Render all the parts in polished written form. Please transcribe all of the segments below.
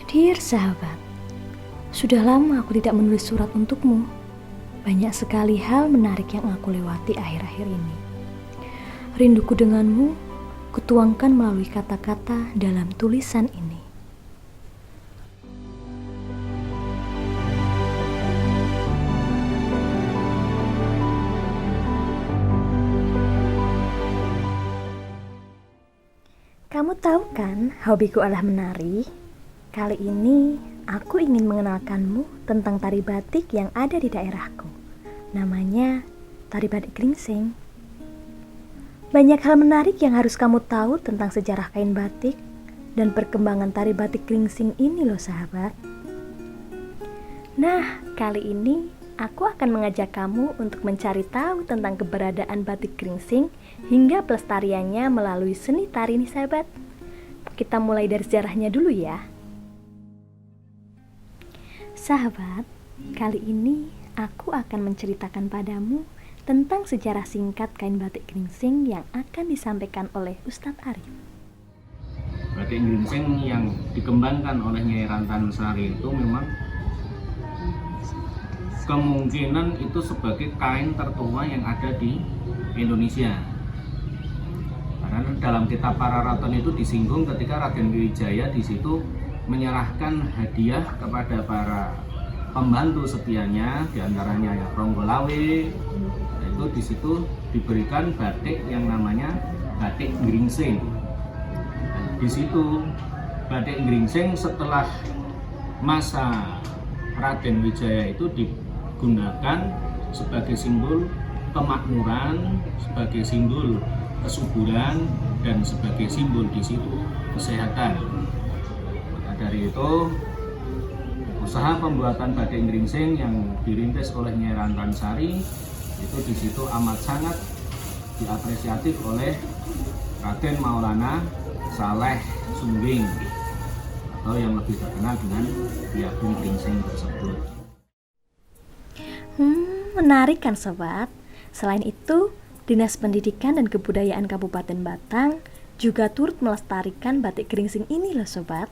Dear sahabat, sudah lama aku tidak menulis surat untukmu. Banyak sekali hal menarik yang aku lewati akhir-akhir ini. Rinduku denganmu kutuangkan melalui kata-kata dalam tulisan ini. Kamu tahu kan, hobiku adalah menari. Kali ini aku ingin mengenalkanmu tentang tari batik yang ada di daerahku. Namanya tari batik geringsing. Banyak hal menarik yang harus kamu tahu tentang sejarah kain batik dan perkembangan tari batik geringsing ini loh sahabat. Nah, kali ini aku akan mengajak kamu untuk mencari tahu tentang keberadaan batik geringsing hingga pelestariannya melalui seni tari nih sahabat. Kita mulai dari sejarahnya dulu ya. Sahabat, kali ini aku akan menceritakan padamu tentang sejarah singkat kain batik geringsing yang akan disampaikan oleh Ustadz Arif. Batik geringsing yang dikembangkan oleh Nyai Rantan Sari itu memang kemungkinan itu sebagai kain tertua yang ada di Indonesia. Karena dalam kitab Pararaton itu disinggung ketika Raden Wijaya di situ menyerahkan hadiah kepada para pembantu setianya, diantaranya ya Ronggolawe, itu di situ diberikan batik yang namanya batik geringsing. Di situ batik geringsing setelah masa Raden Wijaya itu digunakan sebagai simbol kemakmuran, sebagai simbol kesuburan, dan sebagai simbol di situ kesehatan. Maka dari itu usaha pembuatan batik geringsing yang dirintis oleh Nyai Rantan Sari itu di situ amat sangat diapresiatif oleh Raden Maulana Saleh Sumbing atau yang lebih terkenal dengan Ki Ageng Geringsing tersebut. Menarik kan sobat? Selain itu, Dinas Pendidikan dan Kebudayaan Kabupaten Batang juga turut melestarikan batik geringsing ini loh sobat.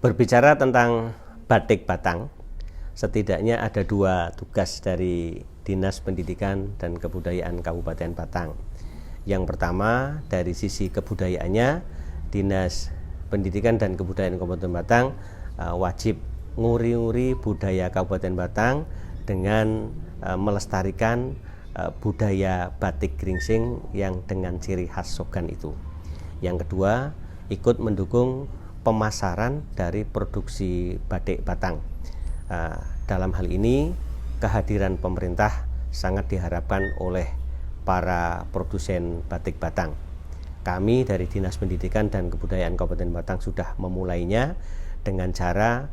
Berbicara tentang batik Batang, setidaknya ada dua tugas dari Dinas Pendidikan dan Kebudayaan Kabupaten Batang. Yang pertama, dari sisi kebudayaannya, Dinas Pendidikan dan Kebudayaan Kabupaten Batang wajib nguri-nguri budaya Kabupaten Batang dengan melestarikan budaya batik geringsing yang dengan ciri khas Sogan itu. Yang kedua, ikut mendukung pemasaran dari produksi batik Batang. Dalam hal ini, kehadiran pemerintah sangat diharapkan oleh para produsen batik Batang. Kami dari Dinas Pendidikan dan Kebudayaan Kabupaten Batang sudah memulainya dengan cara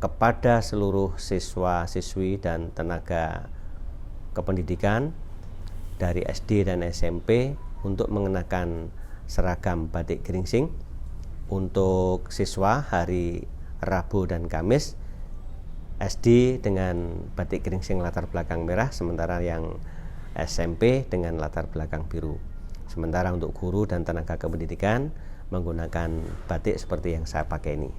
kepada seluruh siswa-siswi dan tenaga kependidikan dari SD dan SMP untuk mengenakan seragam batik geringsing. Untuk siswa hari Rabu dan Kamis SD dengan batik geringsing latar belakang merah, sementara yang SMP dengan latar belakang biru. Sementara untuk guru dan tenaga kependidikan menggunakan batik seperti yang saya pakai ini.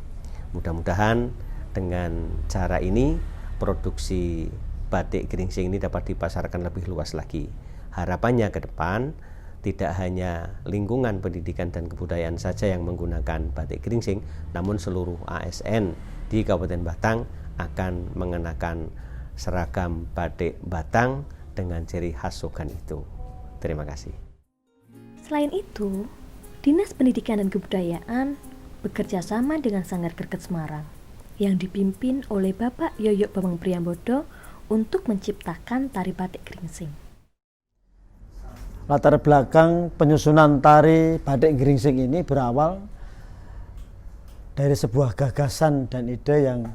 Mudah-mudahan dengan cara ini produksi batik geringsing ini dapat dipasarkan lebih luas lagi. Harapannya ke depan tidak hanya lingkungan pendidikan dan kebudayaan saja yang menggunakan batik geringsing, namun seluruh ASN di Kabupaten Batang akan mengenakan seragam batik Batang dengan ciri khas Sogan itu. Terima kasih. Selain itu, Dinas Pendidikan dan Kebudayaan bekerja sama dengan Sanggar Greget Semarang yang dipimpin oleh Bapak Yoyo Bambang Priambodo untuk menciptakan tari batik geringsing. Latar belakang penyusunan tari batik geringsing ini berawal dari sebuah gagasan dan ide yang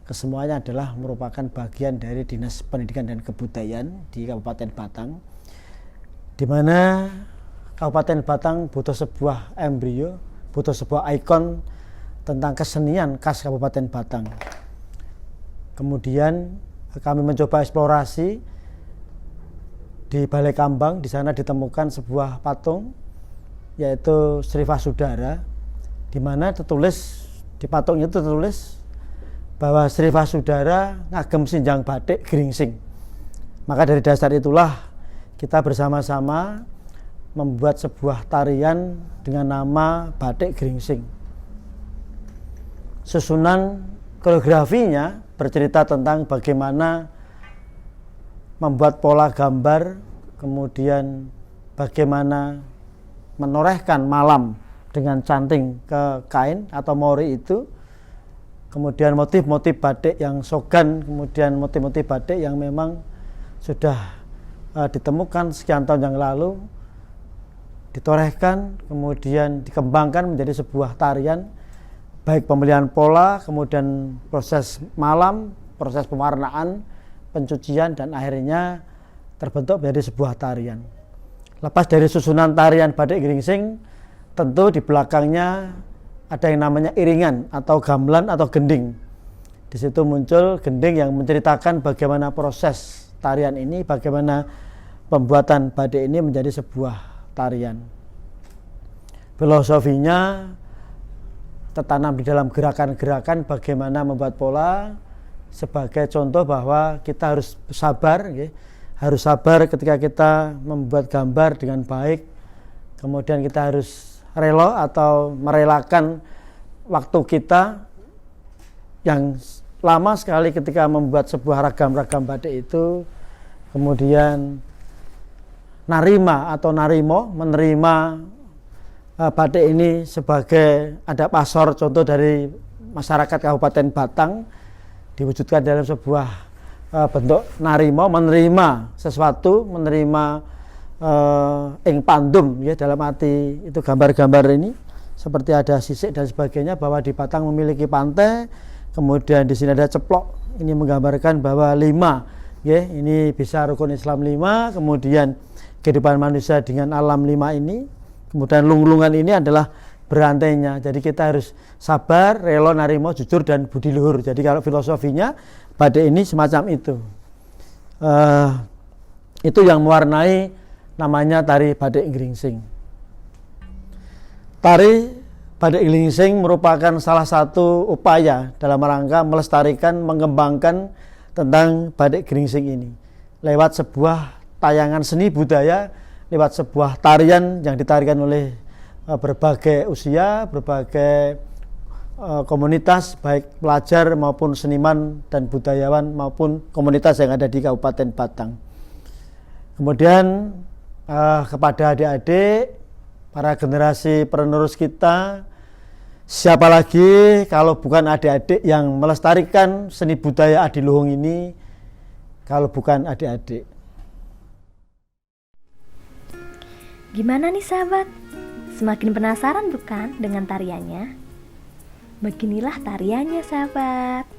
kesemuanya adalah merupakan bagian dari Dinas Pendidikan dan Kebudayaan di Kabupaten Batang, di mana Kabupaten Batang butuh sebuah embrio, butuh sebuah ikon tentang kesenian khas Kabupaten Batang. Kemudian kami mencoba eksplorasi di Balai Kambang. Di sana ditemukan sebuah patung yaitu Sri Vasudara, di mana tertulis di patungnya itu tertulis bahwa Sri Vasudara ngagem sinjang batik geringsing. Maka dari dasar itulah kita bersama-sama membuat sebuah tarian dengan nama batik geringsing. Susunan koreografinya bercerita tentang bagaimana membuat pola gambar, kemudian bagaimana menorehkan malam dengan canting ke kain atau mori itu, kemudian motif-motif batik yang sogan, kemudian motif-motif batik yang memang sudah ditemukan sekian tahun yang lalu, ditorehkan, kemudian dikembangkan menjadi sebuah tarian, baik pemilihan pola, kemudian proses malam, proses pewarnaan, pencucian, dan akhirnya terbentuk menjadi sebuah tarian. Lepas dari susunan tarian batik geringsing, tentu di belakangnya ada yang namanya iringan atau gamelan atau gending. Di situ muncul gending yang menceritakan bagaimana proses tarian ini, bagaimana pembuatan batik ini menjadi sebuah tarian. Filosofinya tertanam di dalam gerakan-gerakan bagaimana membuat pola, sebagai contoh bahwa kita harus sabar, harus sabar ketika kita membuat gambar dengan baik. Kemudian kita harus rela atau merelakan waktu kita yang lama sekali ketika membuat sebuah ragam-ragam batik itu. Kemudian narima atau narimo, menerima batik ini sebagai adab asor, contoh dari masyarakat Kabupaten Batang, diwujudkan dalam sebuah bentuk narimo, menerima sesuatu, menerima ing pandum, ya, dalam arti itu gambar-gambar ini seperti ada sisik dan sebagainya, bahwa di Batang memiliki pantai, kemudian di sini ada ceplok, ini menggambarkan bahwa 5, ya, ini bisa rukun Islam 5, kemudian kehidupan manusia dengan alam 5 ini, kemudian lunglungan ini adalah berantainya. Jadi kita harus sabar, rela, narimo, jujur, dan budi luhur. Jadi kalau filosofinya batik ini semacam itu. Itu yang mewarnai namanya tari batik geringsing. Tari batik geringsing merupakan salah satu upaya dalam rangka melestarikan, mengembangkan tentang batik geringsing ini lewat sebuah tayangan seni budaya, lewat sebuah tarian yang ditarikan oleh berbagai usia, berbagai komunitas, baik pelajar maupun seniman dan budayawan maupun komunitas yang ada di Kabupaten Batang. Kemudian kepada adik-adik, para generasi penerus kita, siapa lagi kalau bukan adik-adik yang melestarikan seni budaya adiluhung ini, kalau bukan adik-adik. Gimana nih sahabat? Semakin penasaran bukan dengan tariannya? Beginilah tariannya sahabat.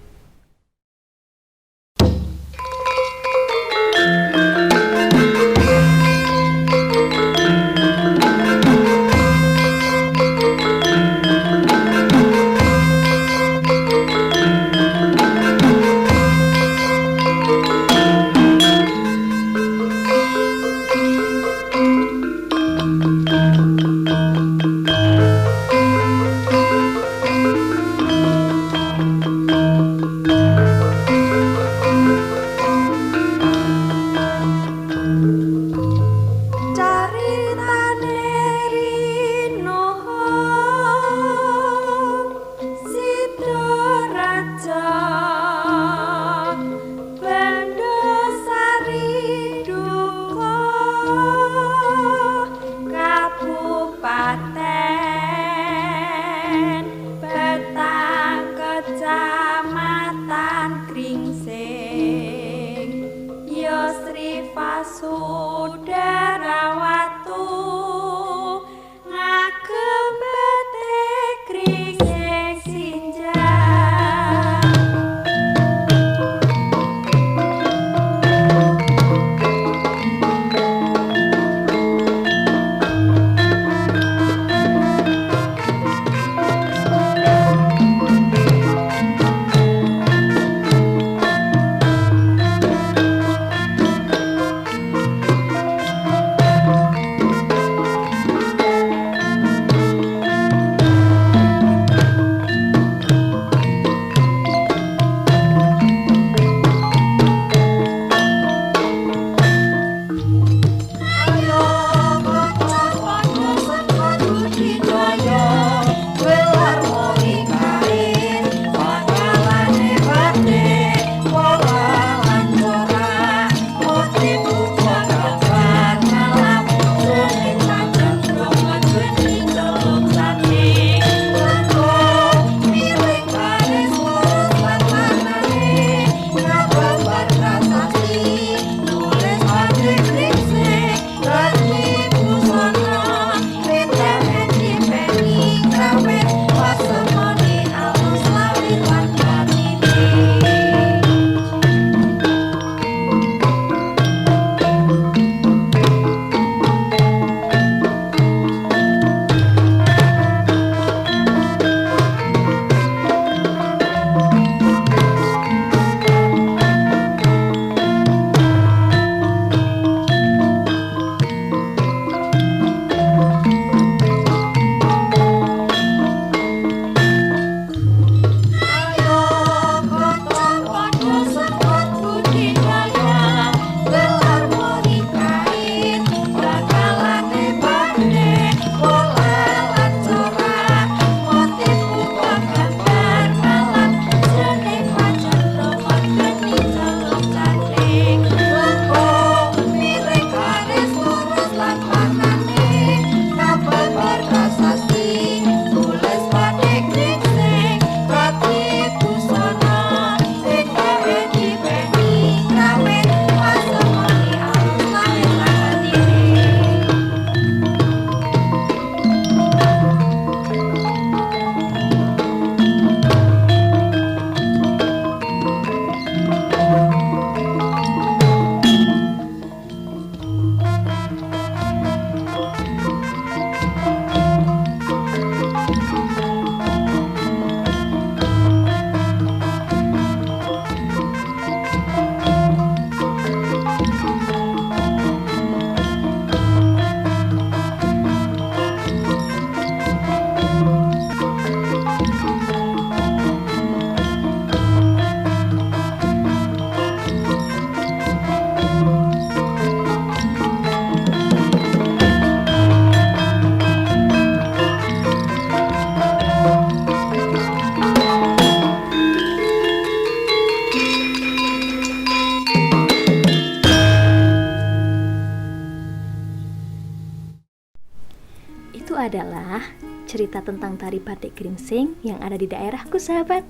cerita tentang tari batik geringsing yang ada di daerahku, sahabat.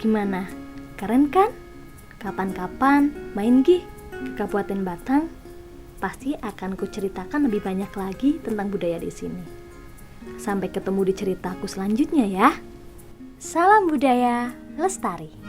Gimana? Keren kan? Kapan-kapan main gih ke Kabupaten Batang, pasti akan kuceritakan lebih banyak lagi tentang budaya di sini. Sampai ketemu di ceritaku selanjutnya ya. Salam budaya lestari.